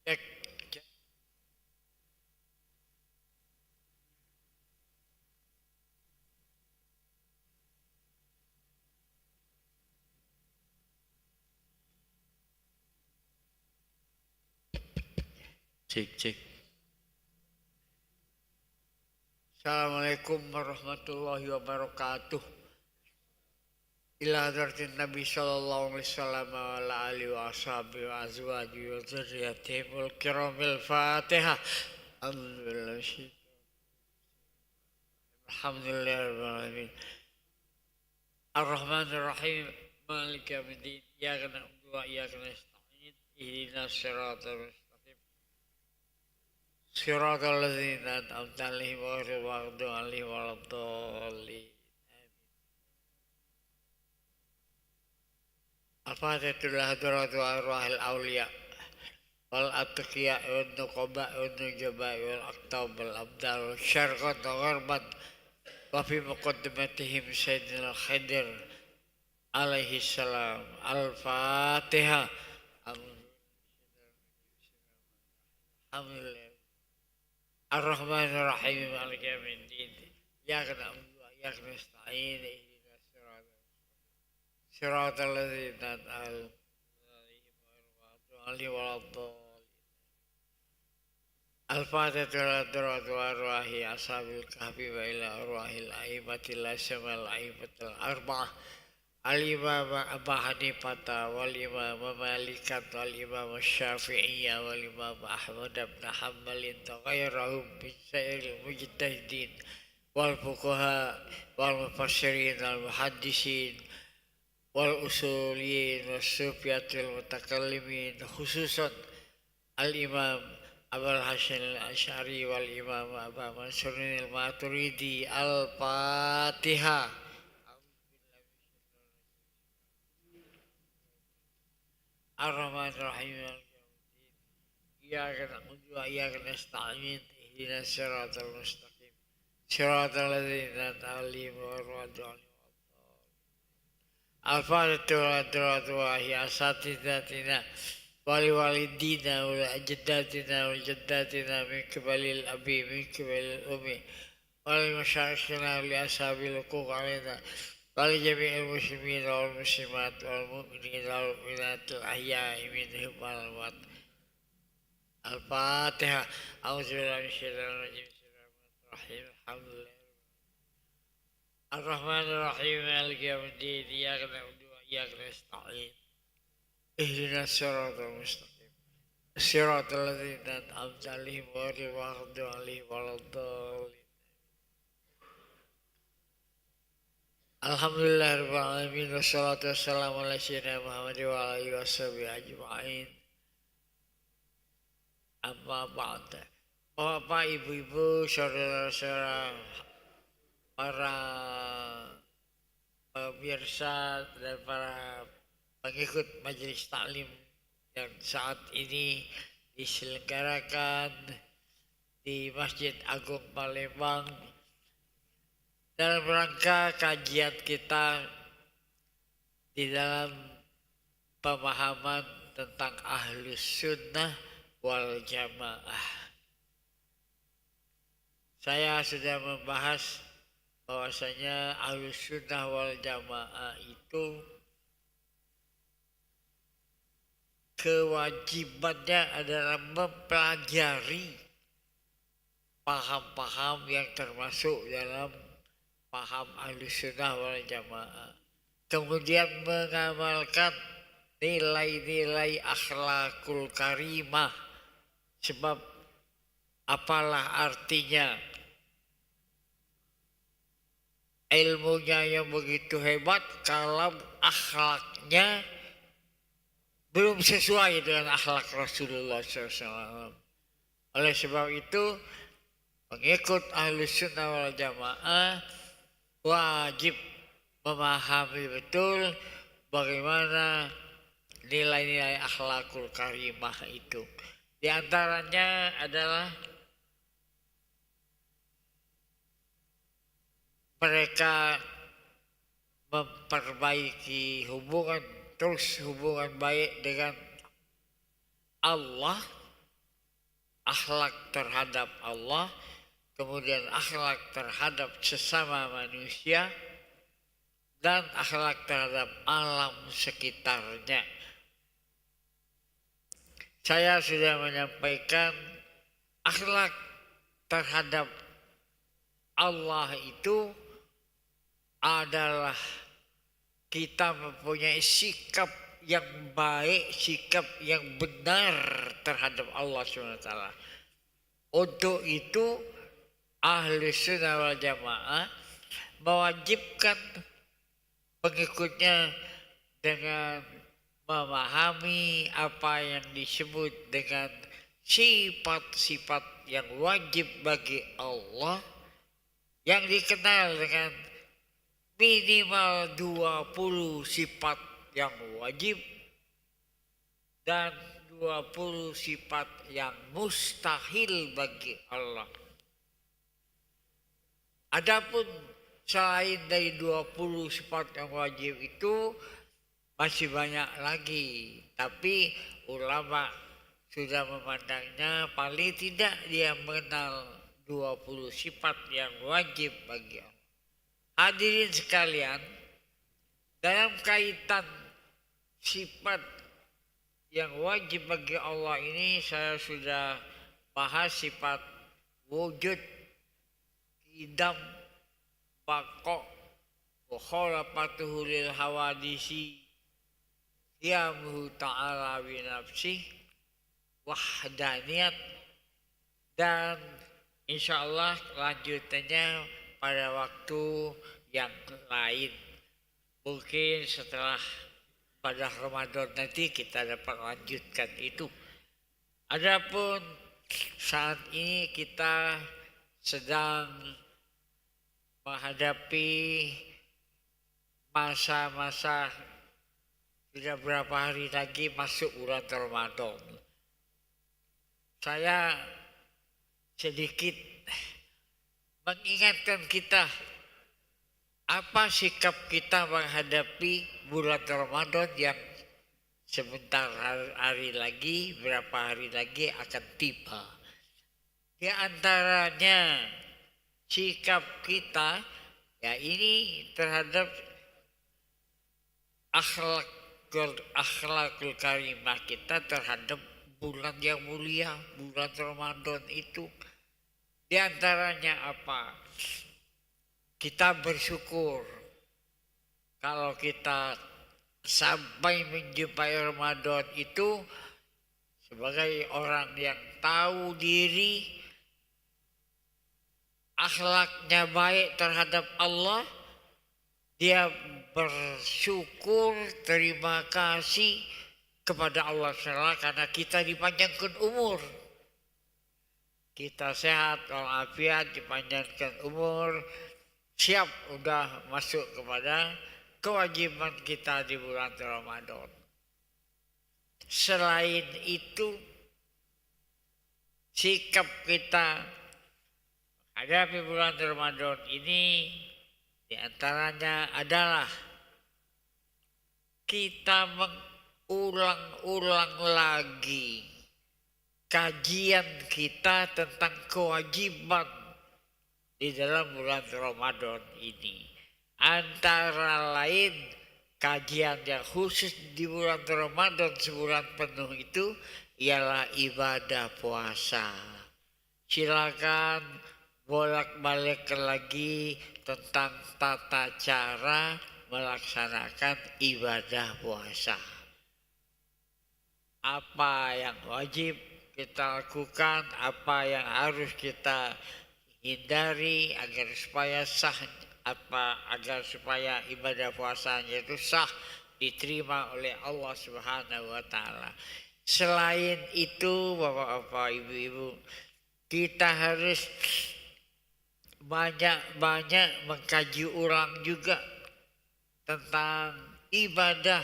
Cek, cek. Cek, cek. Assalamualaikum warahmatullahi wabarakatuh. Ila hadratin Nabi sallallahu alaihi wasallam wa ala alihi wa ashabihi wa azwajihi wa dzurriyyatihil kiramil Fatihah. Alhamdulillahirabbil alamin. Ar-Rahmanir Rahim. Maliki yaumiddin. Iyyaka na'budu wa iyyaka nasta'in. Ihdinas siratal mustaqim. Siratal ladzina an'amta 'alaihim ghairil maghdubi 'alaihim waladdallin. Al-Fatihah hadratu arwahil awliya wal atqiya wal nuqaba wal nujaba wal aqtab wal abdal wal syarqat wal gharbat wa fi muqaddimatihim sayyidina al-Khidir alaihi salam. Al-Fatihah. Alhamdulillah. Ar-Rahmanir Rahim maliki yaumiddin. Iyyaka na'budu wa iyyaka nasta'in. Ihdinas siratal ladzina an'amta 'alaihim waladdallin. Al-Fatihah wa arwahi ashabil kahfi wa ila arwahil a'immatil asmail a'immatil arba'ah. Al-Imam Abu Hanifah wal Imam Malikat wal Imam Syafi'iyah wal Imam Ahmad bin Hanbal ghairahum min sa'iril mujtahidin wal fuqaha wal mufassirin wal muhaddisin wal usuliyin was sufiyatil mutakallimin khususan Al-Imam Abul Hasan Al-Asy'ari wal Imam Abu Mansur Al-Maturidi. Al-Fatihah. Ar-Rahmanir Rahim. Iyyaka na'budu wa iyyaka nasta'in. Ihdinas siratal mustaqim. Siratal ladzina an'amta 'alaihim ghairil maghdubi 'alaihim. Al-Fatihah wa hiya asatidatina wali walidina wal ajdatina wal jaddatina min qibalil abi min qibalil ummi wal masyayikhina li ashabil huquq alaina wal jami'il muslimin wal muslimat wal mu'minin wal mu'minat al ahya'i minhum wal amwat. Al-Fatihah. A'udzubillahi minasyaitonir rajim. Bismillahirrahmanirrahim. Alhamdulillah. Ar-Rahmanir Rahim. Maliki yaumiddin. Iyyaka na'budu wa iyyaka nasta'in. Ihdinas siratal mustaqim. Siratal ladzina an'amta 'alaihim ghairil maghdubi 'alaihim waladdallin. Alhamdulillahirabbil alamin wassalatu wassalamu ala sayyidina Muhammad wa ala alihi washabihi ajma'in. Amma ba'd. Bapak, ibu-ibu, saudara-saudara, para pemirsa dan para pengikut majelis taklim yang saat ini diselenggarakan di Masjid Agung Palembang dalam rangka kajian kita di dalam pemahaman tentang Ahlus Sunnah wal Jamaah. Saya sudah membahas bahwasanya Ahlus Sunnah wal Jamaah itu kewajibannya adalah mempelajari paham-paham yang termasuk dalam paham Ahlus Sunnah wal Jamaah. Kemudian mengamalkan nilai-nilai akhlakul karimah. Sebab apalah artinya ilmunya yang begitu hebat kalau akhlaknya belum sesuai dengan akhlak Rasulullah SAW. Oleh sebab itu, pengikut Ahlus Sunnah wal Jamaah wajib memahami betul bagaimana nilai-nilai akhlakul karimah itu. Di antaranya adalah mereka memperbaiki hubungan baik dengan Allah akhlak terhadap Allah, kemudian akhlak terhadap sesama manusia, dan akhlak terhadap alam sekitarnya. Saya sudah menyampaikan akhlak terhadap Allah itu adalah kita mempunyai sikap yang baik, sikap yang benar terhadap Allah SWT. Untuk itu Ahli Sunnah wal Jamaah mewajibkan pengikutnya dengan memahami apa yang disebut dengan sifat-sifat yang wajib bagi Allah, yang dikenal dengan minimal 20 sifat yang wajib dan 20 sifat yang mustahil bagi Allah. Adapun selain dari 20 sifat yang wajib itu masih banyak lagi, tapi ulama sudah memandangnya paling tidak dia mengenal 20 sifat yang wajib bagi Allah. Hadirin sekalian, dalam kaitan sifat yang wajib bagi Allah ini saya sudah bahas sifat wujud, qidam, baqa, wa khalaqatuhu lil hawadisi, qiyamuhu ta'ala bi nafsih, wahdaniyat, dan insyaallah lanjutannya pada waktu yang lain. Mungkin setelah pada Ramadan nanti kita dapat lanjutkan itu. Adapun saat ini kita sedang menghadapi masa-masa, sudah berapa hari lagi masuk bulan Ramadan. Saya sedikit mengingatkan kita apa sikap kita menghadapi bulan Ramadan yang sebentar hari lagi, berapa hari lagi akan tiba. Di antaranya sikap kita ya ini terhadap akhlakul karimah kita terhadap bulan yang mulia, bulan Ramadan itu. Di antaranya apa? Kita bersyukur kalau kita sampai menjumpai Ramadan itu sebagai orang yang tahu diri, akhlaknya baik terhadap Allah, dia bersyukur, terima kasih kepada Allah SWT karena kita dipanjangkan umur. Kita sehat, walafiat, dipanjangkan umur, siap udah masuk kepada kewajiban kita di bulan Ramadan. Selain itu, sikap kita menghadapi bulan Ramadan ini diantaranya adalah kita mengulang-ulang lagi kajian kita tentang kewajiban di dalam bulan Ramadan ini. Antara lain kajian yang khusus di bulan Ramadan sebulan penuh itu ialah ibadah puasa. Silakan bolak-balik lagi tentang tata cara melaksanakan ibadah puasa. Apa yang wajib kita lakukan, apa yang harus kita hindari agar supaya sah, agar supaya ibadah puasanya itu sah, diterima oleh Allah Subhanahu wa taala. Selain itu, Bapak-bapak, Ibu-ibu, kita harus banyak-banyak mengkaji ulang juga tentang ibadah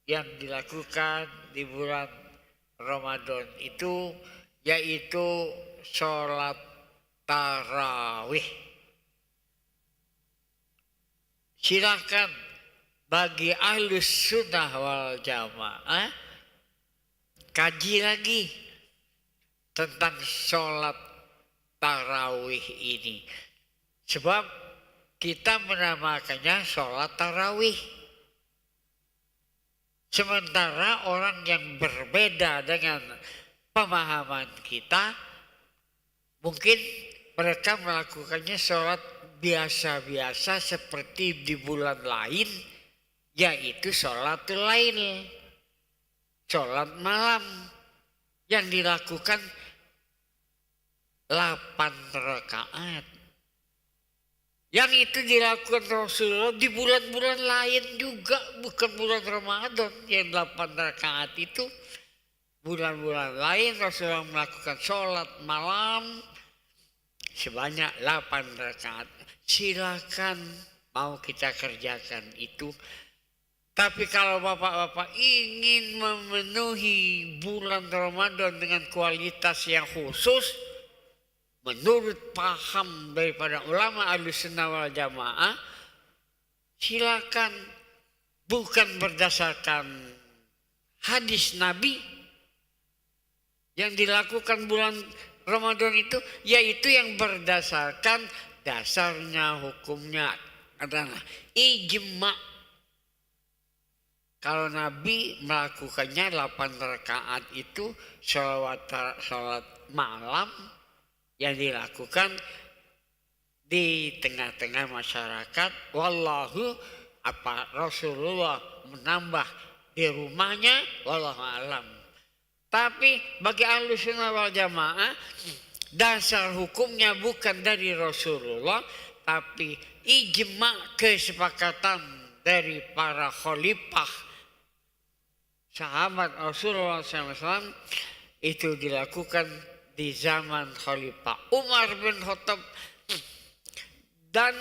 yang dilakukan di bulan Ramadan itu, yaitu sholat tarawih. Silakan bagi Ahlus Sunnah wal Jamaah kaji lagi tentang sholat tarawih ini. Sebab kita menamakannya sholat tarawih. Sementara orang yang berbeda dengan pemahaman kita, mungkin mereka melakukannya sholat biasa-biasa seperti di bulan lain, yaitu sholatul lail, sholat malam yang dilakukan 8 rakaat. Yang itu dilakukan Rasulullah di bulan-bulan lain juga, bukan bulan Ramadan. Yang 8 rakaat itu bulan-bulan lain Rasulullah melakukan sholat malam sebanyak 8 rakaat. Silakan mau kita kerjakan itu. Tapi kalau bapak-bapak ingin memenuhi bulan Ramadan dengan kualitas yang khusus, menurut paham daripada ulama Ahlussunnah wal Jamaah, silakan, bukan berdasarkan hadis Nabi yang dilakukan bulan Ramadan itu, yaitu yang berdasarkan dasarnya hukumnya adalah ijma'. Kalau Nabi melakukannya 8 rakaat itu sholat malam yang dilakukan di tengah-tengah masyarakat. Wallahu, apa Rasulullah menambah di rumahnya, wallahu alam. Tapi bagi Ahlussunnah wal Jamaah, dasar hukumnya bukan dari Rasulullah, tapi ijma' kesepakatan dari para khalifah sahabat Rasulullah SAW. Itu dilakukan di zaman Khalifah Umar bin Khattab dan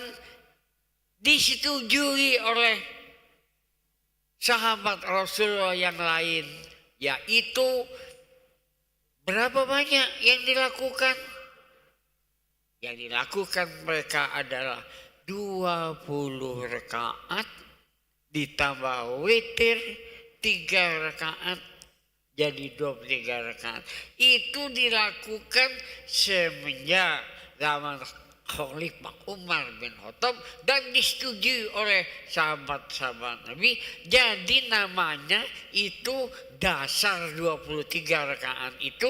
disetujui oleh sahabat Rasulullah yang lain, yaitu berapa banyak yang dilakukan? Yang dilakukan mereka adalah 20 rakaat ditambah witir 3 rakaat, jadi 23 rakaat. Itu dilakukan semenjak zaman Khalifah Umar bin Khattab dan disetujui oleh sahabat-sahabat Nabi. Jadi namanya itu dasar 23 rakaat itu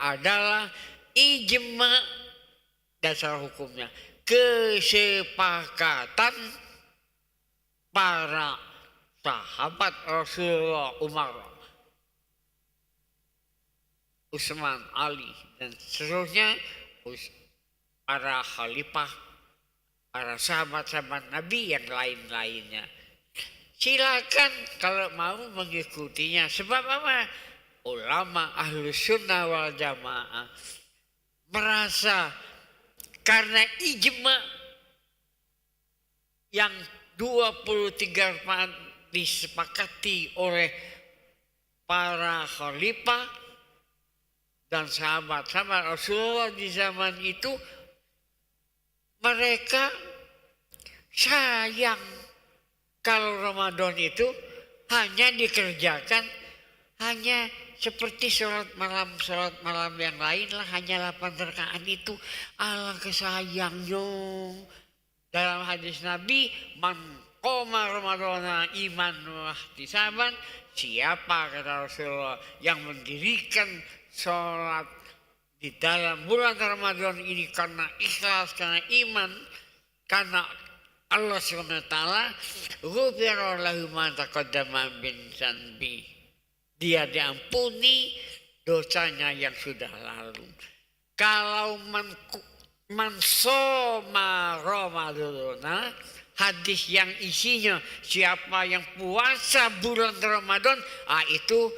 adalah ijma', dasar hukumnya kesepakatan para sahabat Rasulullah, Umar, Utsman, Ali, dan seterusnya, para khalifah, para sahabat-sahabat Nabi yang lain-lainnya. Silakan kalau mau mengikutinya. Sebab apa? Ulama Ahlussunnah wal Jamaah merasa karena ijma' yang 23 rakaat disepakati oleh para khalifah dan sahabat-sahabat Rasulullah di zaman itu, mereka sayang kalau Ramadan itu hanya dikerjakan hanya seperti sholat malam yang lain lah, hanya 8 rakaat itu. Alangkah sayangnya. Dalam hadis Nabi, man qoma ramadhana iman wa ihtisaban, siapa kata Rasulullah yang mendirikan sholat di dalam bulan Ramadan ini karena ikhlas, karena iman, karena Allah SWT, ghufira lahu ma taqaddama min dzanbi, dia diampuni dosanya yang sudah lalu. Kalau man shoma Ramadana, hadis yang isinya siapa yang puasa bulan Ramadan, itu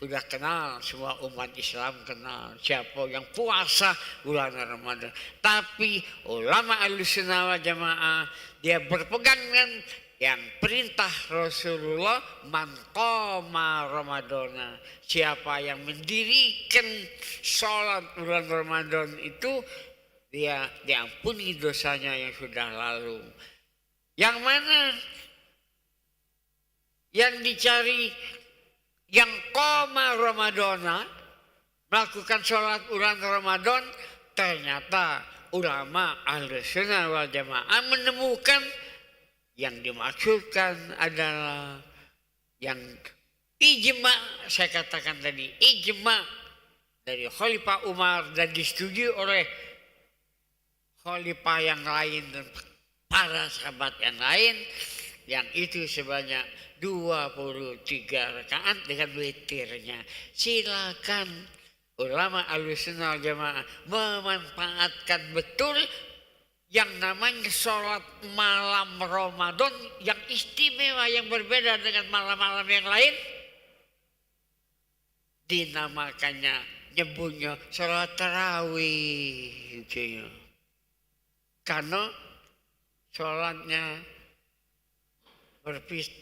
sudah kenal, semua umat Islam kenal siapa yang puasa bulan Ramadan. Tapi ulama Ahlussunnah wal Jamaah dia berpegang dengan yang perintah Rasulullah, man qoma Ramadana, siapa yang mendirikan sholat bulan Ramadan itu dia diampuni dosanya yang sudah lalu. Yang mana yang dicari yang qoma Ramadana melakukan sholat bulan Ramadan, ternyata ulama Ahlussunnah wal Jamaah menemukan yang dimaksudkan adalah yang ijma, saya katakan tadi, ijma dari Khalifah Umar dan disetujui oleh khalifah yang lain dan para sahabat yang lain, yang itu sebanyak 23 rakaat dengan witirnya. Silakan ulama Ahlussunnah wal Jamaah memanfaatkan betul yang namanya sholat malam Ramadan yang istimewa, yang berbeda dengan malam-malam yang lain. Dinamakannya, nyebutnya sholat tarawih gitu. Karena sholatnya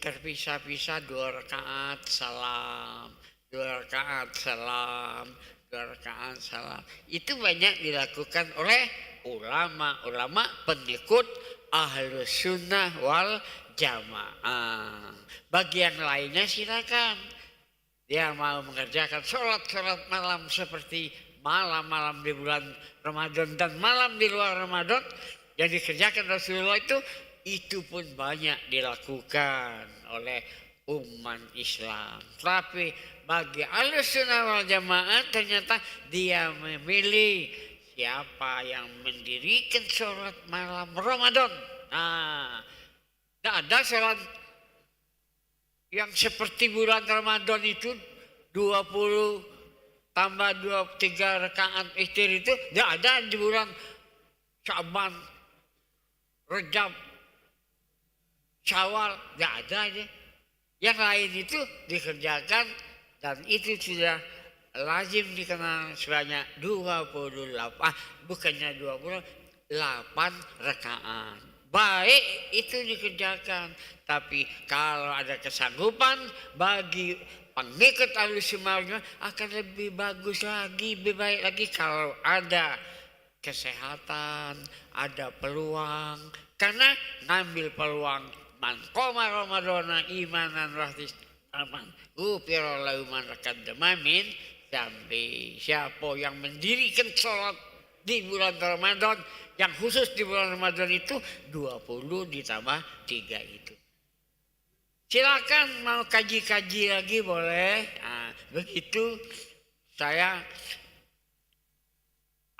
terpisah-pisah, 2 rakaat salam, 2 rakaat salam, 2 rakaat salam. Itu banyak dilakukan oleh ulama-ulama pengikut Ahlussunnah wal Jamaah. Bagi yang lainnya silakan. Dia mau mengerjakan sholat malam seperti malam-malam di bulan Ramadan dan malam di luar Ramadan yang dikerjakan Rasulullah itu pun banyak dilakukan oleh umat Islam. Tapi bagi Ahlussunnah wal Jamaah ternyata dia memilih siapa yang mendirikan sholat malam Ramadan. Nah, tidak ada sholat yang seperti bulan Ramadan itu 20 tambah 23 rakaat witir itu tidak ada di bulan Sya'ban, Rajab, Syawal, tidak ada aja. Yang lain itu dikerjakan dan itu sudah lazim dikenal sebanyak 28, bukannya 28 rakaat. Baik itu dikerjakan, tapi kalau ada kesanggupan bagi pengikut Ahlussunnah akan lebih bagus lagi, lebih baik lagi kalau ada kesehatan, ada peluang. Karena ngambil peluang man qoma ramadhana imanan wahtisaban ghufira lahu ma taqaddama min dzambi. Siapa yang mendirikan sholat di bulan Ramadan, yang khusus di bulan Ramadan itu 20 ditambah 3 itu. Silakan mau kaji-kaji lagi boleh. Nah, begitu saya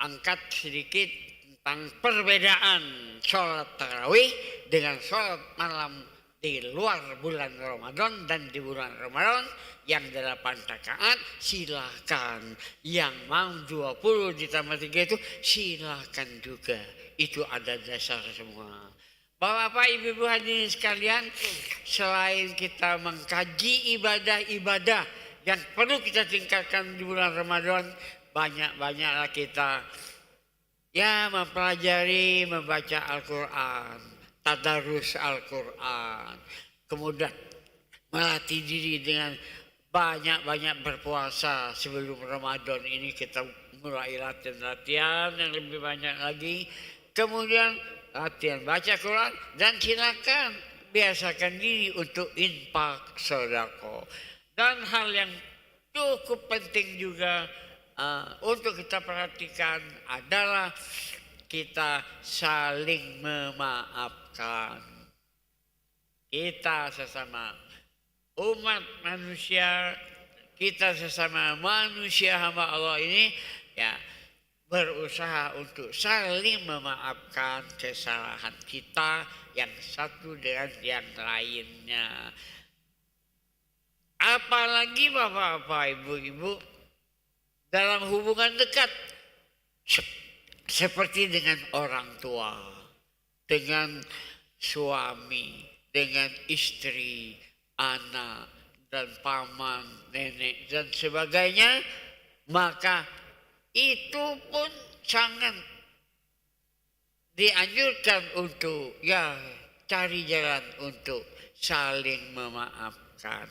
angkat sedikit tentang perbedaan sholat tarawih dengan sholat malam di luar bulan Ramadan dan di bulan Ramadan yang 8 rakaat. Silakan yang mau 20 ditambah 3 itu silakan juga, itu ada dasar semua. Bapak-bapak, ibu-ibu hadirin sekalian, selain kita mengkaji ibadah-ibadah yang perlu kita tingkatkan di bulan Ramadan, banyak-banyaklah kita mempelajari, membaca Al-Quran, tadarus Al-Quran, kemudian melatih diri dengan banyak-banyak berpuasa sebelum Ramadan ini. Kita mulai latihan yang lebih banyak lagi, kemudian latihan baca Quran, dan silakan biasakan diri untuk infak sedekah. Dan hal yang cukup penting juga untuk kita perhatikan adalah kita saling memaafkan. Kita sesama umat manusia, kita sesama manusia hamba Allah ini berusaha untuk saling memaafkan kesalahan kita yang satu dengan yang lainnya. Apalagi bapak-bapak, ibu-ibu, dalam hubungan dekat seperti dengan orang tua, dengan suami, dengan istri, anak, dan paman, nenek, dan sebagainya, maka itu pun sangat dianjurkan untuk cari jalan untuk saling memaafkan,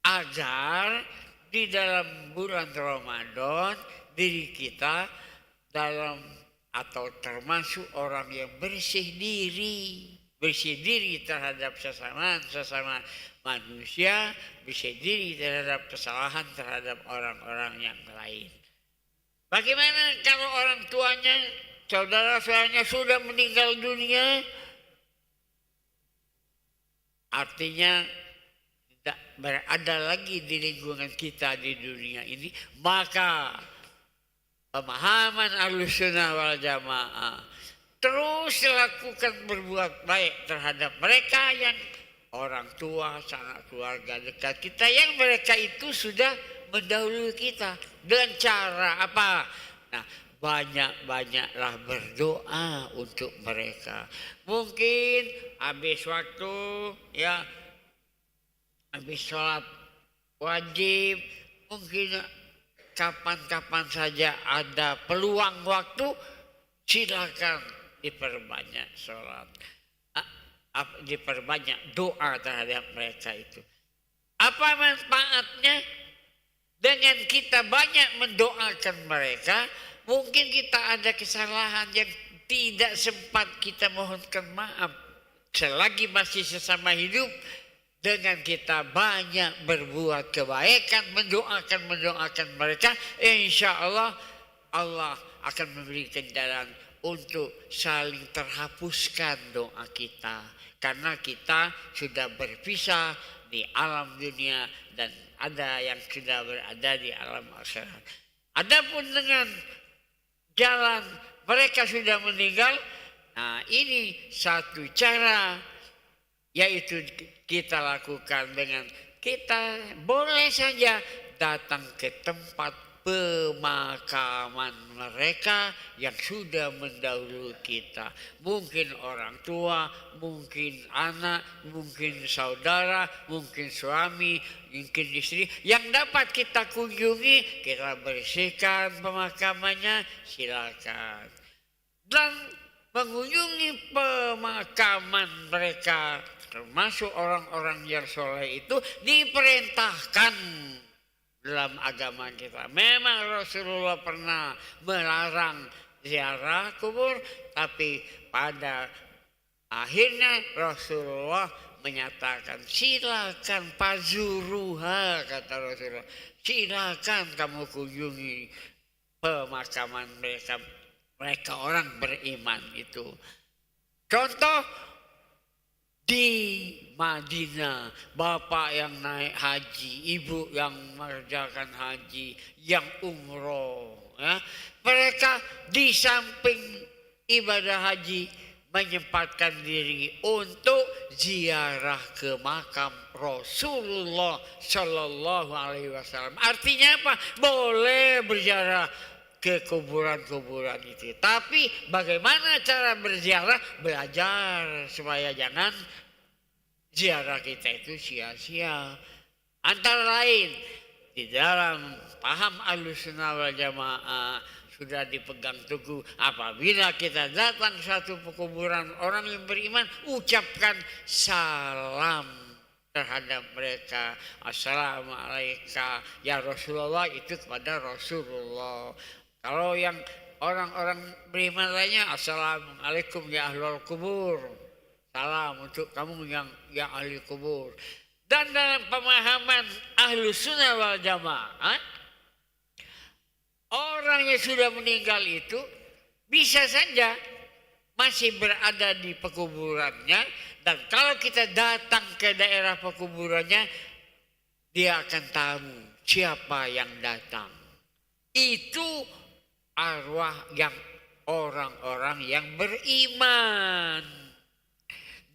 agar di dalam bulan Ramadan diri kita dalam atau termasuk orang yang bersih diri, bersih diri terhadap sesama manusia, bersih diri terhadap kesalahan terhadap orang-orang yang lain. Bagaimana kalau orang tuanya, saudara-saudaranya sudah meninggal dunia? Artinya tidak berada lagi di lingkungan kita di dunia ini, maka pemahaman Ahlussunnah wal Jamaah terus lakukan berbuat baik terhadap mereka yang orang tua, sanak keluarga dekat kita yang mereka itu sudah mendahului kita. Dengan cara apa? Nah, banyak-banyaklah berdoa untuk mereka. Mungkin habis waktu, ya, habis sholat wajib, mungkin kapan-kapan saja ada peluang waktu, silakan diperbanyak sholat, diperbanyak doa terhadap mereka itu. Apa manfaatnya? Dengan kita banyak mendoakan mereka, mungkin kita ada kesalahan yang tidak sempat kita mohonkan maaf. Selagi masih sesama hidup, dengan kita banyak berbuat kebaikan, mendoakan mereka, insya Allah Allah akan memberikan jalan untuk saling terhapuskan doa kita. Karena kita sudah berpisah di alam dunia dan ada yang sudah berada di alam akhirat. Adapun dengan jalan mereka sudah meninggal, nah ini satu cara, yaitu kita lakukan dengan kita boleh saja datang ke tempat pemakaman mereka yang sudah mendahului kita. Mungkin orang tua, mungkin anak, mungkin saudara, mungkin suami, mungkin istri yang dapat kita kunjungi, kita bersihkan pemakamannya, silakan. Dan mengunjungi pemakaman mereka, termasuk orang-orang yang soleh itu diperintahkan dalam agama kita. Memang Rasulullah pernah melarang ziarah kubur, tapi pada akhirnya Rasulullah menyatakan silakan pazuruha, kata Rasulullah, silakan kamu kunjungi pemakaman mereka orang beriman itu. Contoh di Madinah, bapak yang naik haji, ibu yang mengerjakan haji, yang umroh, ya, mereka di samping ibadah haji menyempatkan diri untuk ziarah ke makam Rasulullah Shallallahu Alaihi Wasallam. Artinya apa? Boleh berziarah ke kuburan-kuburan itu. Tapi bagaimana cara berziarah? Belajar supaya jangan ziarah kita itu sia-sia. Antara lain di dalam paham Ahlussunnah wal Jamaah sudah dipegang teguh, apabila kita datang satu kuburan orang yang beriman, ucapkan salam terhadap mereka. Assalamualaikum ya Rasulullah, itu kepada Rasulullah. Kalau yang orang-orang beriman lainnya, assalamualaikum ya ahlul kubur, salam untuk kamu yang ahli kubur. Dan dalam pemahaman Ahlussunnah wal Jamaah, orang yang sudah meninggal itu bisa saja masih berada di pekuburannya, dan kalau kita datang ke daerah pekuburannya, dia akan tahu siapa yang datang. Itu arwah yang orang-orang yang beriman.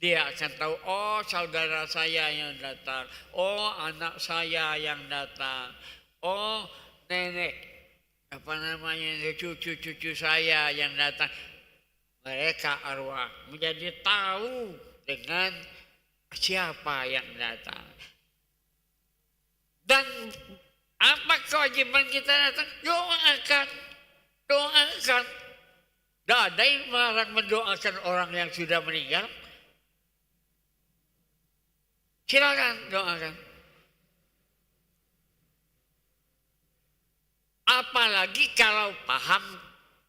Dia akan tahu, oh saudara saya yang datang, oh anak saya yang datang, oh nenek, cucu-cucu saya yang datang. Mereka arwah menjadi tahu dengan siapa yang datang. Dan apa kewajiban kita datang? Doakan. Tidak ada yang melarang mendoakan orang yang sudah meninggal. Silakan doakan. Apalagi kalau paham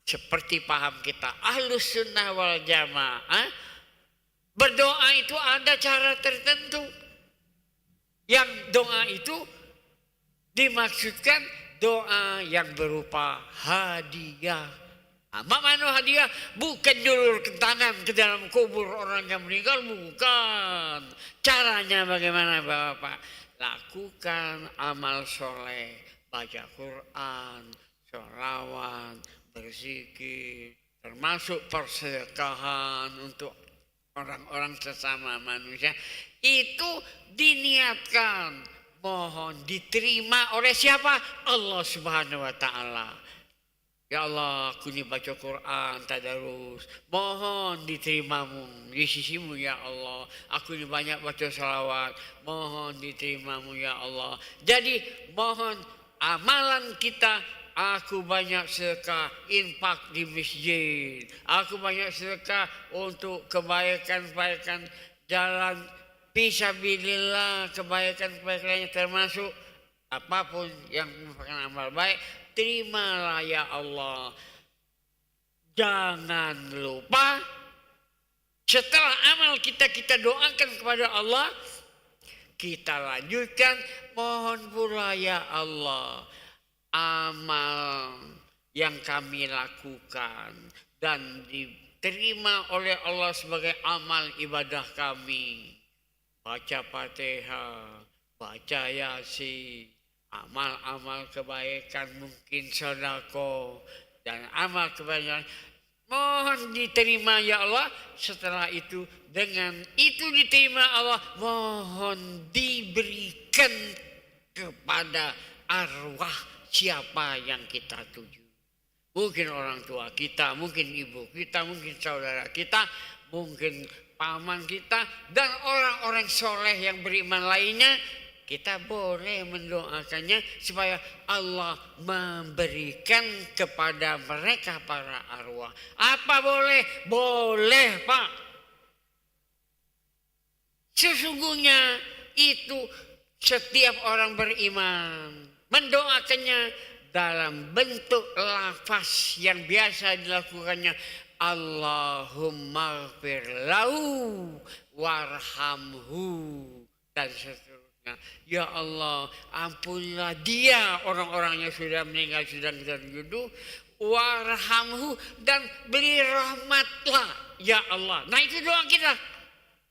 seperti paham kita Ahlussunnah wal Jamaah, Berdoa itu ada cara tertentu. Yang doa itu dimaksudkan doa yang berupa hadiah. Mano hadiah bukan julurkan tangan ke dalam kubur orang yang meninggal, bukan. Caranya bagaimana Bapak? Lakukan amal soleh, baca Quran, sholawat, berzikir, termasuk persedekahan untuk orang-orang sesama manusia. Itu diniatkan, mohon diterima oleh siapa? Allah Subhanahu wa Ta'ala. Ya Allah, aku ini baca Quran, tadarus, mohon diterimamu di sisimu ya Allah. Aku ini banyak baca salawat, mohon diterimamu ya Allah. Jadi mohon amalan kita, aku banyak sedekah, infak di masjid, aku banyak sedekah untuk kebaikan-kebaikan jalan fisabilillah, kebaikan-kebaikan termasuk apapun yang merupakan amal baik. Terimalah ya Allah. Jangan lupa setelah amal kita doakan kepada Allah, kita lanjutkan, mohon pula ya Allah amal yang kami lakukan dan diterima oleh Allah sebagai amal ibadah kami. Baca Fatihah, baca Yasin, amal-amal kebaikan, mungkin sedekah dan amal kebaikan, mohon diterima ya Allah. Setelah itu, dengan itu diterima Allah, mohon diberikan kepada arwah siapa yang kita tuju. Mungkin orang tua kita, mungkin ibu kita, mungkin saudara kita, mungkin paman kita, dan orang-orang soleh yang beriman lainnya. Kita boleh mendoakannya supaya Allah memberikan kepada mereka para arwah. Apa boleh? Boleh Pak. Sesungguhnya itu setiap orang beriman mendoakannya dalam bentuk lafaz yang biasa dilakukannya. Allahumma ighfir lahu warhamhu dan seterusnya. Ya Allah, ampunilah dia, orang-orang yang sudah meninggal, sudah kita tuju, warhamhu, dan beri rahmatlah ya Allah. Nah itu doa kita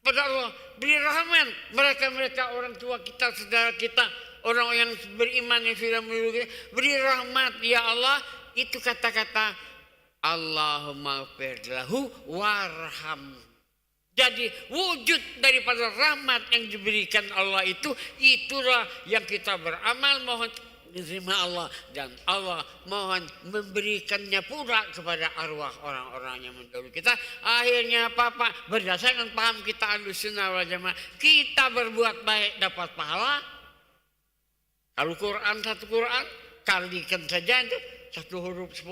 pada Allah, beri rahmat mereka orang tua kita, saudara kita, orang yang beriman yang sudah meninggal kita, beri rahmat ya Allah. Itu kata-kata Allahumma ighfir lahu warhamhu. Jadi wujud daripada rahmat yang diberikan Allah itu, itulah yang kita beramal mohon diterima Allah, dan Allah mohon memberikannya pula kepada arwah orang-orang yang mendahului kita. Akhirnya apa? Berdasarkan paham kita Ahlussunnah wal Jamaah, kita berbuat baik dapat pahala. Kalau Quran, satu Quran kalikan saja itu satu huruf 10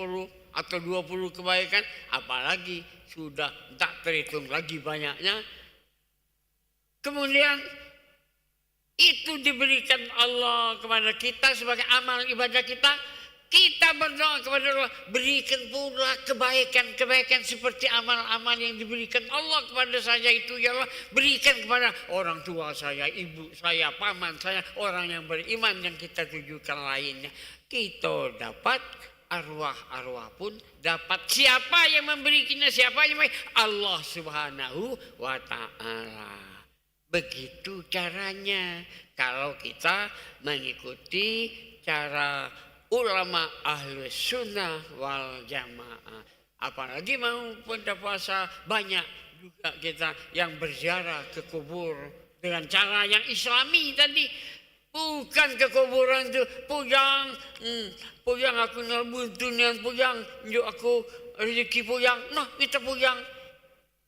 atau 20 kebaikan, apalagi sudah tak terhitung lagi banyaknya. Kemudian itu diberikan Allah kepada kita sebagai amal ibadah kita. Kita berdoa kepada Allah, berikan pula kebaikan-kebaikan seperti amal-amal yang diberikan Allah kepada saya itu ya Allah. Berikan kepada orang tua saya, ibu saya, paman saya, orang yang beriman yang kita tujukan lainnya. Kita dapat, arwah-arwah pun dapat. Siapa yang memberikannya? Siapa yang Allah Subhanahu wa Ta'ala. Begitu caranya kalau kita mengikuti cara ulama Ahlussunnah wal Jamaah. Apalagi mau pada puasa, banyak juga kita yang berziarah ke kubur dengan cara yang islami tadi. Bukan ke kuburan itu, pujang aku nabun dunia, pujang yuk aku rezeki pujang. Nah kita pujang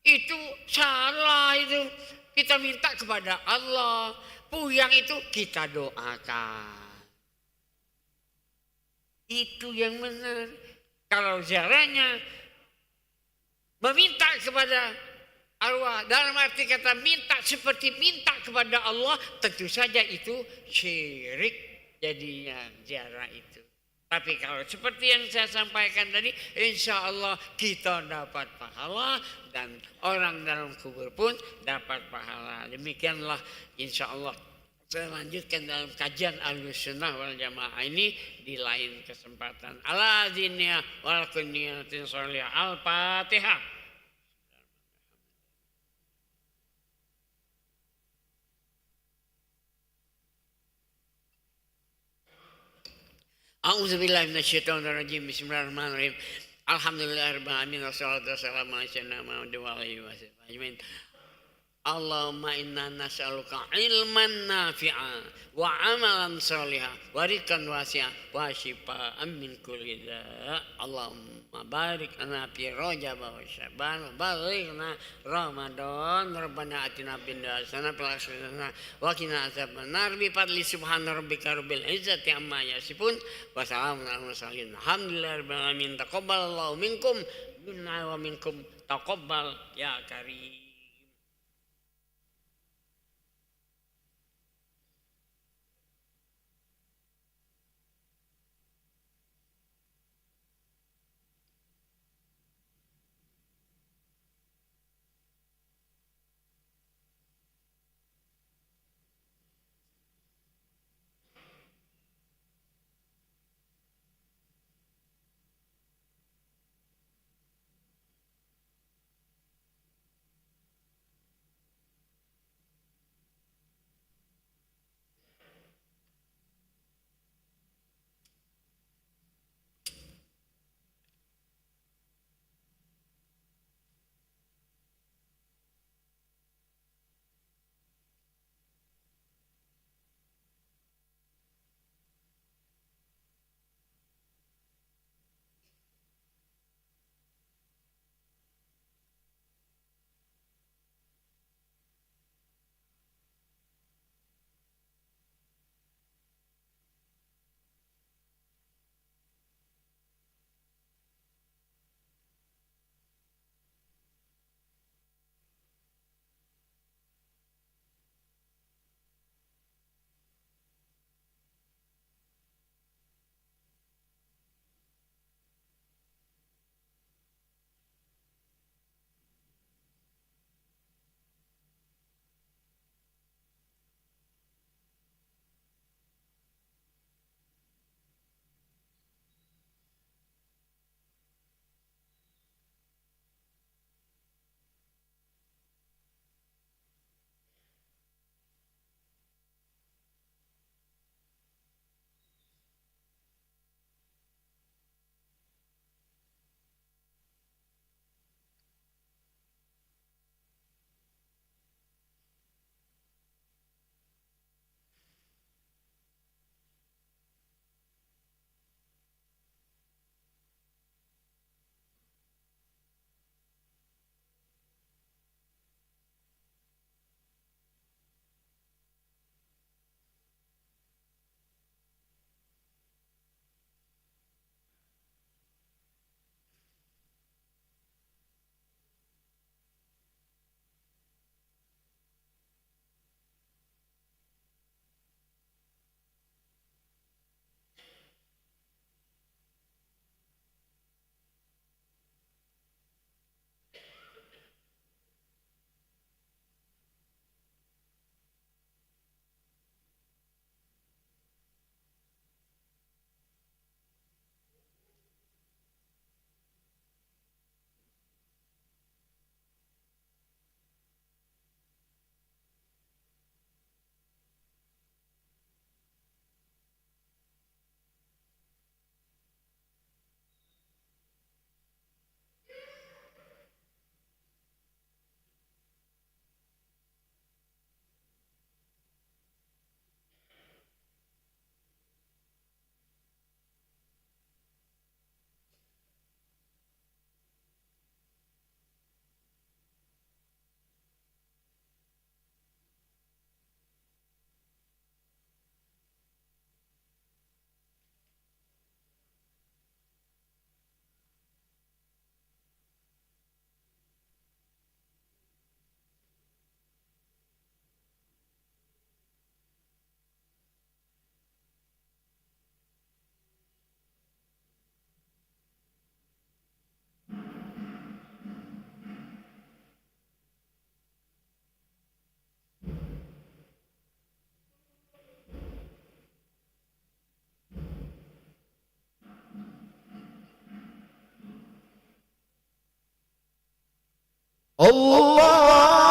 itu salah. Itu kita minta kepada Allah. Pujang itu kita doakan. Itu yang benar. Kalau ziarahnya meminta kepada arwah, dalam arti kata minta seperti minta kepada Allah, tentu saja itu syirik jadinya ziarah itu. Tapi kalau seperti yang saya sampaikan tadi, insya Allah kita dapat pahala dan orang dalam kubur pun dapat pahala. Demikianlah insya Allah saya lanjutkan dalam kajian Ahlussunnah wal Jamaah ini di lain kesempatan. Ala diniyah wal kunniyatin sholihah. Al-Fatihah. A'udzubillahi minasyaitonirrajim. Bismillahirrahmanirrahim. Alhamdulillahirabbil alamin wassalatu wassalamu ala sayyidina Muhammad wa alihi wasallam. Allahumma inna nas'aluka ilman nafi'a wa amalan salihah wa rizqan wasi'a wa shifaan min kulli da'. Allahumma barik lana fi Rajab wa Sya'ban wa balighna Ramadan. Rabbana atina fid dunya hasanah wa fil akhirati hasanah wa qina adzabannar. Bi fadli subhana rabbika rabbil izzati amma yasifun wa salamun alal mursalin. Alhamdulillahirabbil alamin. Taqabbalallahu minkum minna wa minkum taqabbal ya karim. الله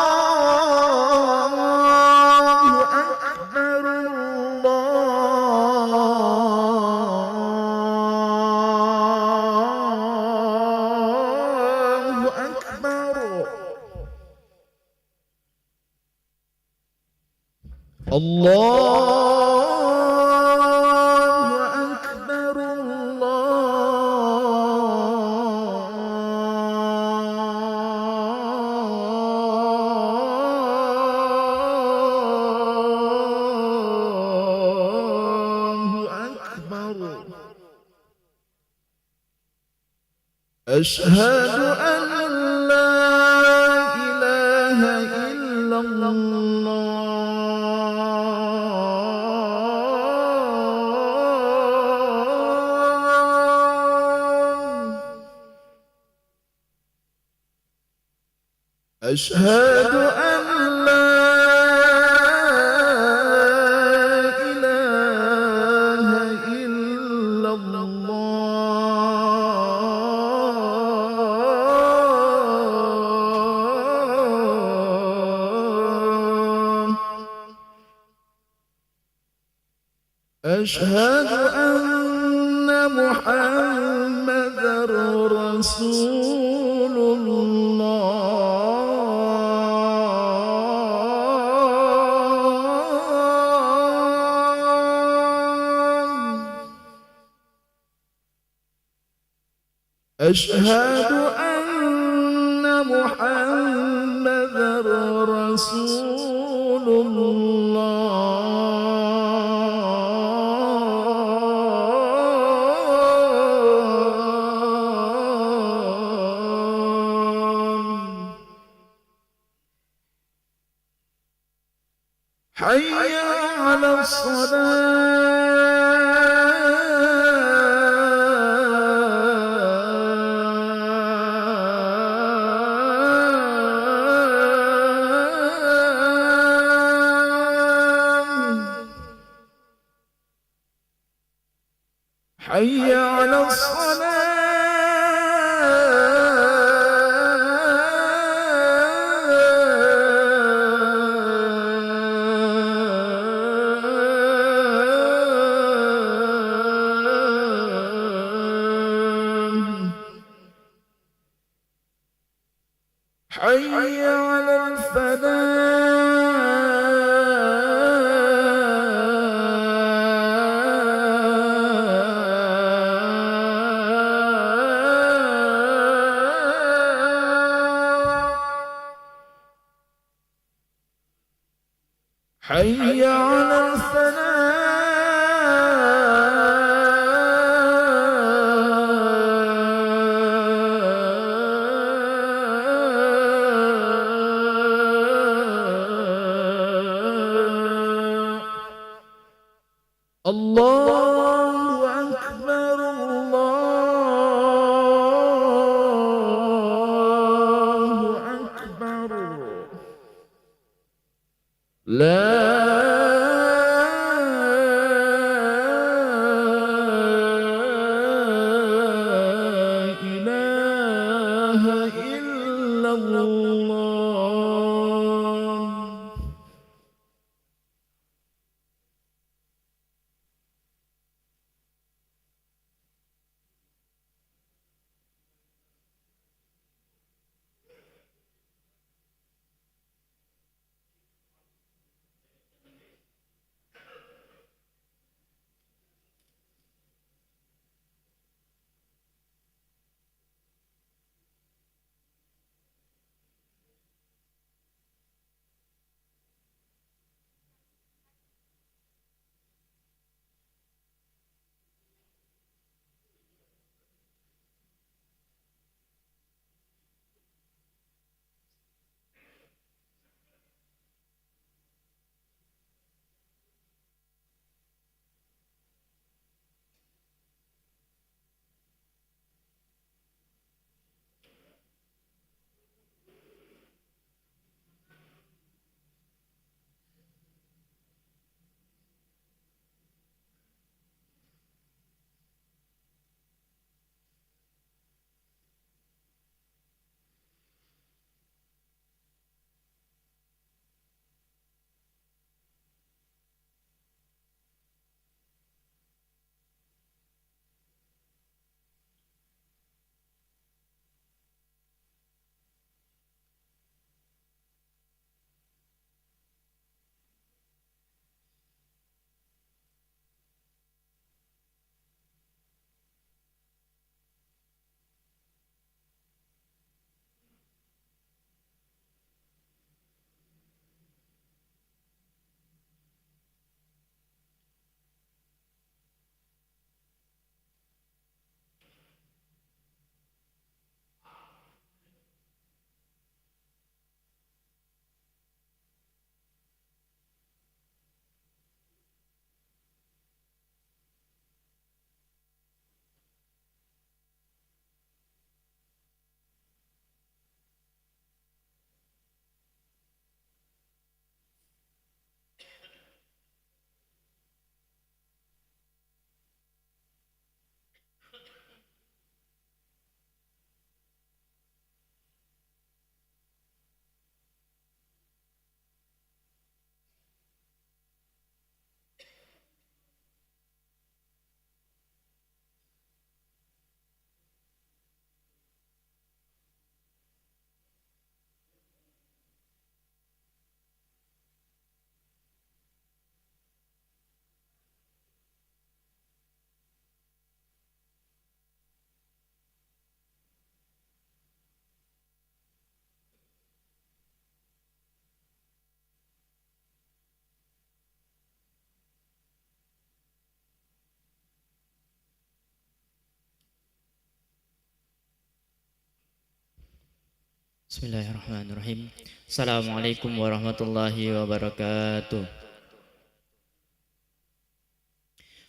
أكبر الله أكبر الله أكبر الله أكبر أشهد أن لا إله إلا الله أشهد أن لا إله إلا الله أشهد أن محمدا رسول الله أشهد أن محمدا رسول الله حي على الصلاة حي على الصلاة حي على الفلاح حي على الفلاح الله أكبر الله أكبر لا إله إلا الله Bismillahirrahmanirrahim. Assalamualaikum warahmatullahi wabarakatuh.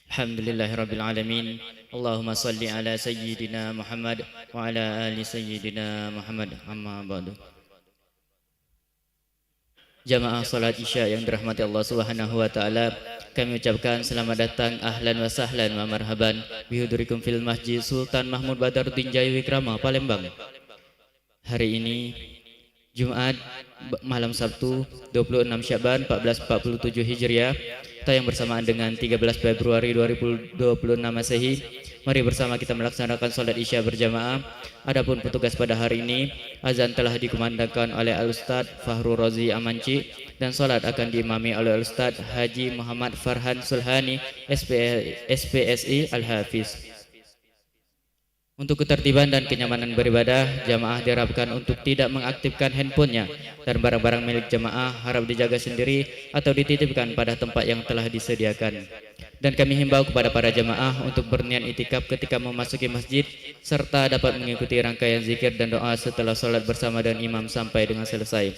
Alhamdulillahirabbil alamin. Allahumma salli ala sayyidina Muhammad wa ala ali sayyidina Muhammad. Amma ba'du. Jamaah salat Isya yang dirahmati Allah Subhanahu wa taala, kami ucapkan selamat datang, ahlan wa sahlan wa marhaban bihudurikum fil Masjid Sultan Mahmud Badaruddin Jaya Wikrama Palembang. Hari ini Jumat malam Sabtu 26 Syaban 1447 Hijriah, tayang bersamaan dengan 13 Februari 2026 Masehi. Mari bersama kita melaksanakan salat Isya berjamaah. Adapun petugas pada hari ini, azan telah dikumandangkan oleh Al-Ustaz Fahrul Razi Amanci dan salat akan diimami oleh Al-Ustaz Haji Muhammad Farhan Sulhani SPSI Al-Hafiz. Untuk ketertiban dan kenyamanan beribadah, jamaah diharapkan untuk tidak mengaktifkan handphonenya dan barang-barang milik jamaah harap dijaga sendiri atau dititipkan pada tempat yang telah disediakan. Dan kami himbau kepada para jamaah untuk berniat itikaf ketika memasuki masjid serta dapat mengikuti rangkaian zikir dan doa setelah sholat bersama dengan imam sampai dengan selesai.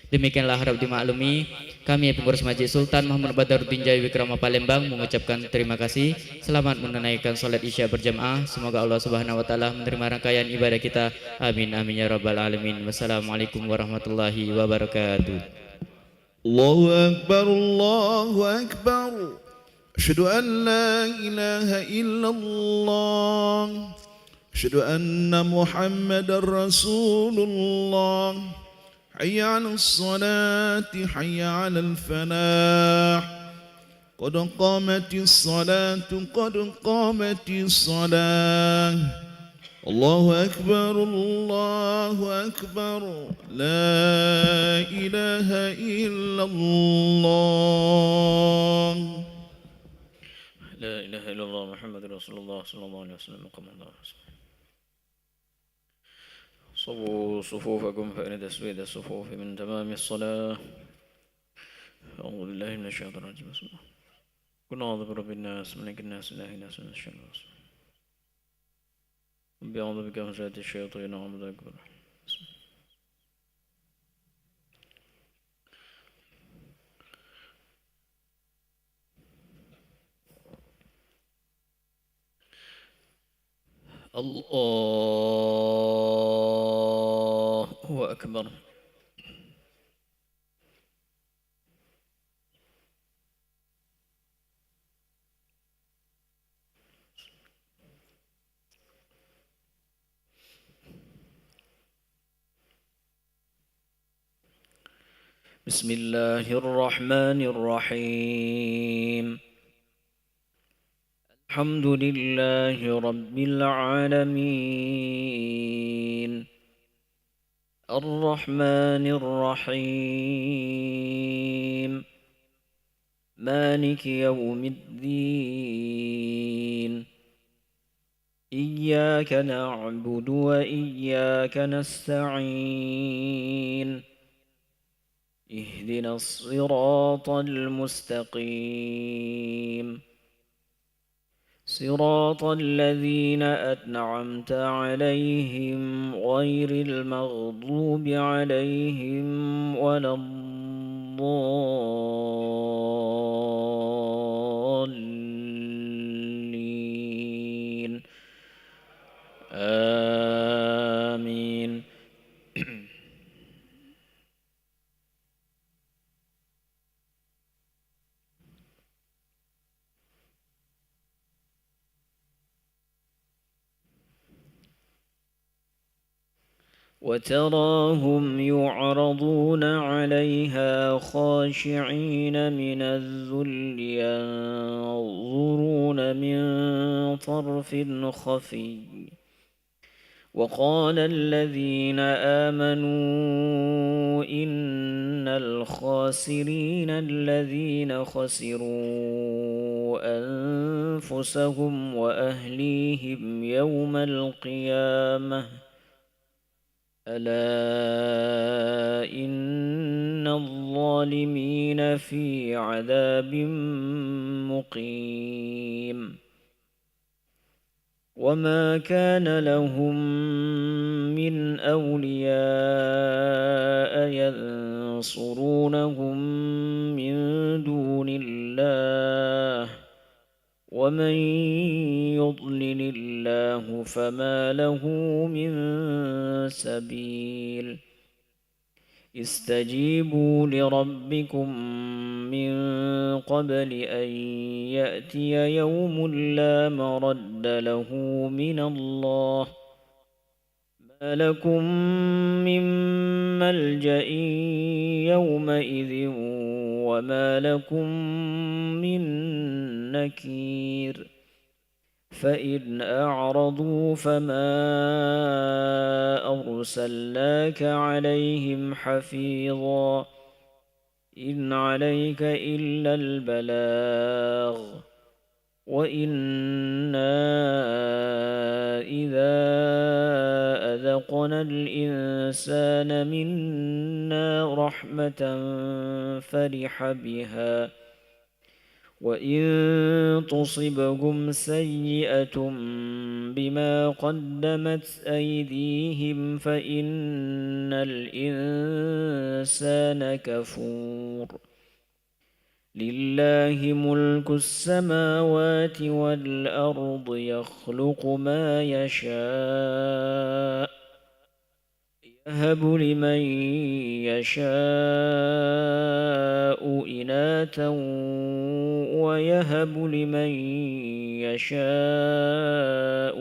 Demikianlah harap dimaklumi, kami pengurus Masjid Sultan Mahmud Badaruddin Jaya Wikrama Palembang mengucapkan terima kasih. Selamat menunaikan salat Isya berjamaah. Semoga Allah Subhanahu wa taala menerima rangkaian ibadah kita. Amin amin ya rabbal alamin. Wassalamualaikum warahmatullahi wabarakatuh. Allahu Akbar, Allahu Akbar. Asyhadu an la ilaha illallah. Asyhadu anna Muhammadar Rasulullah. حي على الصلاة حي على الفلاح قد قامت الصلاة قد قامت الصلاة الله أكبر الله أكبر لا إله إلا الله لا إله إلا الله محمد رسول الله صلى الله عليه وسلم. صووا صفوفكم فإن تسويد الصفوف من تمام الصلاة. أعوذ بالله من الشيطان الرجيم. بسم الله. قل أعوذ برب الناس ملك الناس إله الناس من الشر الوسواس. أعوذ بك من شر الشياطين أعوذ أكبر. الله أكبر. بسم الله الرحمن الرحيم. الحمد لله رب العالمين الرحمن الرحيم مالك يوم الدين إياك نعبد وإياك نستعين اهدنا الصراط المستقيم صراط الذين أنعمت عليهم غير المغضوب عليهم ولا الضالين آمين. وتراهم يعرضون عليها خاشعين من الذل ينظرون من طرف خفي وقال الذين آمنوا إن الخاسرين الذين خسروا أنفسهم وأهليهم يوم القيامة ألا إن الظالمين في عذاب مقيم. وما كان لهم من أولياء ينصرونهم من دون الله ومن يضلل الله فما له من سبيل استجيبوا لربكم من قبل أن يأتي يوم لا مرد له من الله ما لكم من ملجأ يومئذ وما لكم من نكير فإن أعرضوا فما أرسلناك عليهم حفيظا إن عليك إلا البلاغ وإنا إذا أذقنا الإنسان منا رحمة فرح بها وإن تصبهم سيئة بما قدمت أيديهم فإن الإنسان كفور لله ملك السماوات والأرض يخلق ما يشاء يهب لمن يشاء إناثا ويهب لمن يشاء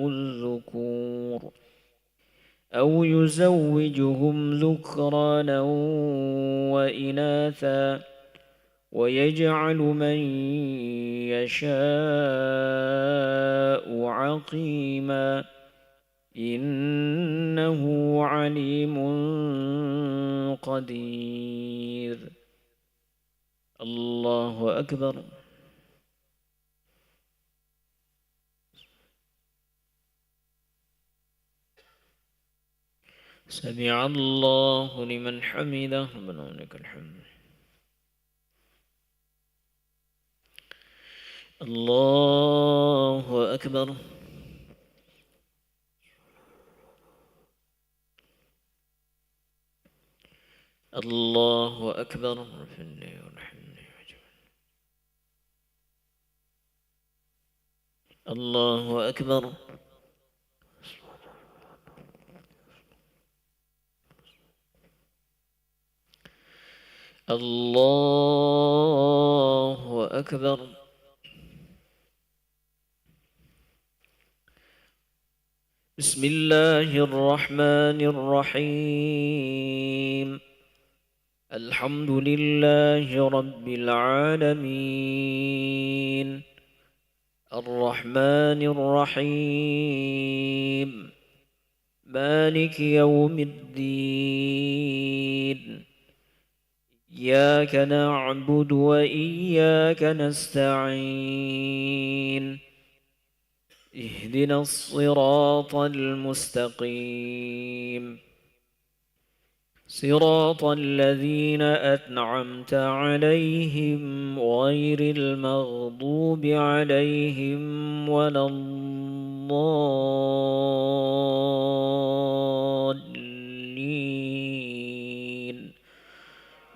الذكور أو يزوجهم ذكرانا وإناثا ويجعل من يشاء عقيما إنه عليم قدير الله أكبر سمع الله لمن حمده ربنا ولك الحمد الله أكبر الله أكبر الله أكبر الله أكبر بسم الله الرحمن الرحيم الحمد لله رب العالمين الرحمن الرحيم مالك يوم الدين إياك نعبد وإياك نستعين اهدنا الصراط المستقيم صراط الذين أنعمت عليهم غير المغضوب عليهم ولا الضالين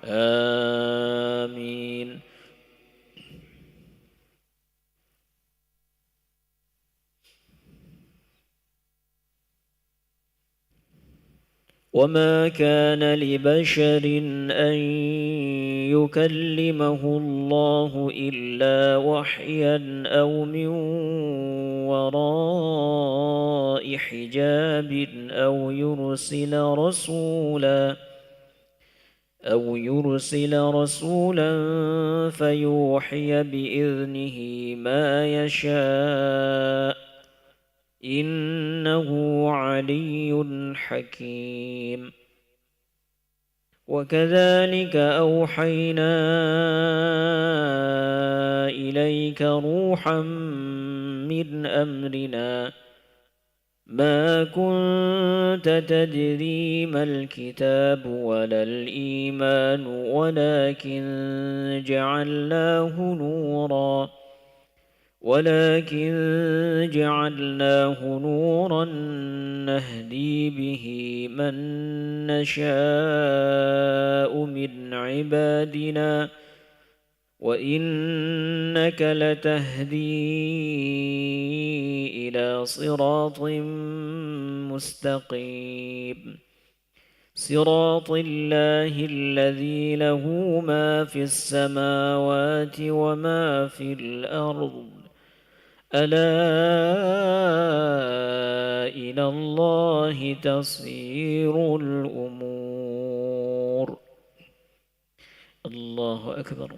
آمين وما كان لبشر أن يكلمه الله إلا وحيا أو من وراء حجاب أو يرسل رسولا فيوحي بإذنه ما يشاء إنه علي حكيم وكذلك أوحينا إليك روحا من أمرنا ما كنت تدري ما الكتاب ولا الإيمان ولكن جعلناه نورا ولكن جعلناه نورا نهدي به من نشاء من عبادنا وإنك لتهدي إلى صراط مستقيم صراط الله الذي له ما في السماوات وما في الأرض ألا إلى الله تصير الأمور الله أكبر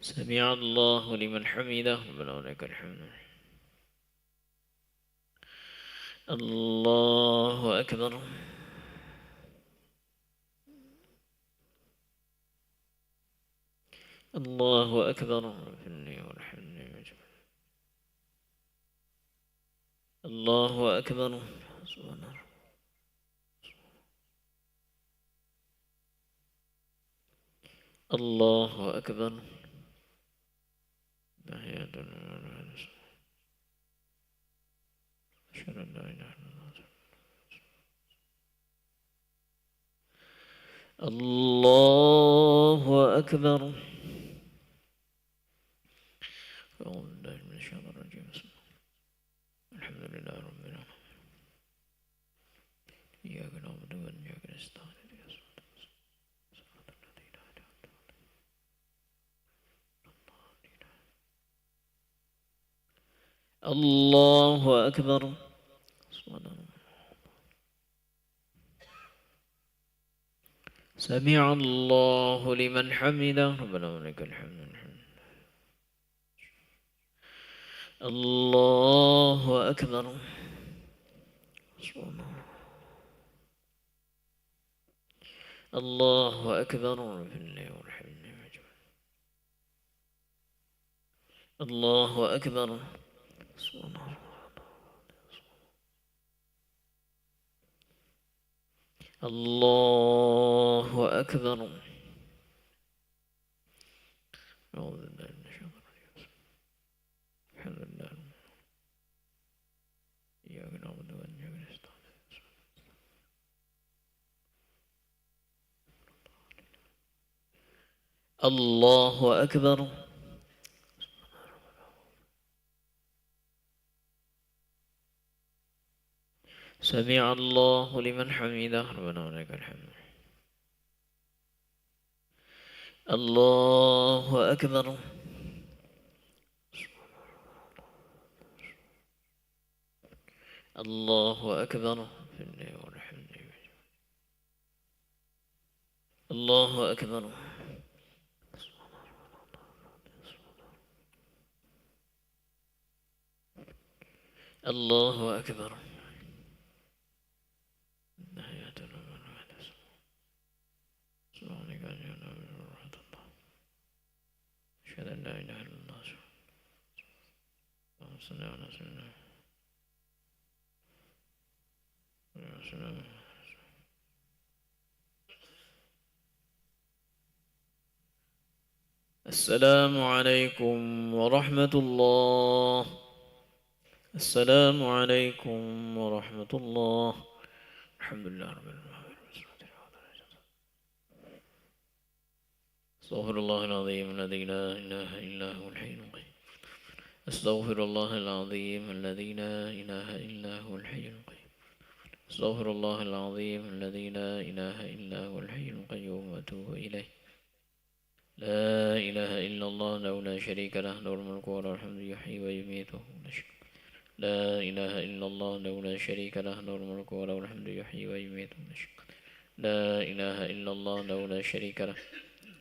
سمع الله لمن حمده ربنا ولك الحمد الله أكبر الله أكبر الله أكبر سبحان الله الله أكبر أشهد أن لا إله إلا الله الله أكبر أعوذ بالله من الشيطان الرجيم بسم الله الحمد لله رب العالمين إياك نعبد وإياك نستعين اهدنا الصراط المستقيم صراط الذين أنعمت عليهم الله أكبر سبحان الله سمع الله لمن حمده ربنا ولك الحمد الله أكبر سبحان الله الله أكبر الله أكبر سبحان الله الله أكبر أعوذ بالله من الشيطان الرجيم الحمد لله إياك نعبد وإياك نستعين الله أكبر سمع الله لمن حمده ربنا ولك الحمد الله أكبر الله أكبر الله أكبر الله أكبر أشهد أن لا إله إلا الله اللهم صل على سيدنا السلام عليكم ورحمة الله السلام عليكم ورحمة الله الحمد لله رب العالمين استغفر الله العظيم الذي لا إله إلا هو الحي القيوم استغفر الله العظيم الذي لا إله إلا هو الحي القيوم استغفر الله العظيم الذي لا إله إلا هو الحي القيوم وأتوب إليه لا إله إلا الله له لا شريك له له الملك وله الحمد يحيي ويميت لا إله إلا الله له لا شريك له له الملك وله الحمد يحيي ويميت لا إله إلا الله له لا شريك له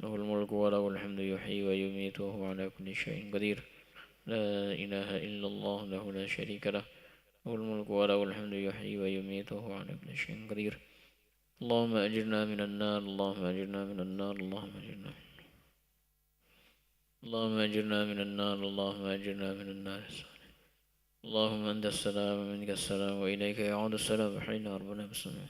له الملك وله الحمد يحيي ويميت وهو على كل شيء قدير لا إله إلا الله له لا شريك له له الملك وله الحمد يحيي ويميت وهو على كل شيء قدير اللهم أجرنا من النار اللهم أجرنا من النار اللهم أجرنا اللهم أجرنا من النار اللهم أجرنا من النار اللهم أنت السلام ومنك السلام وإليك يعود السلام حين ربنا بالسلام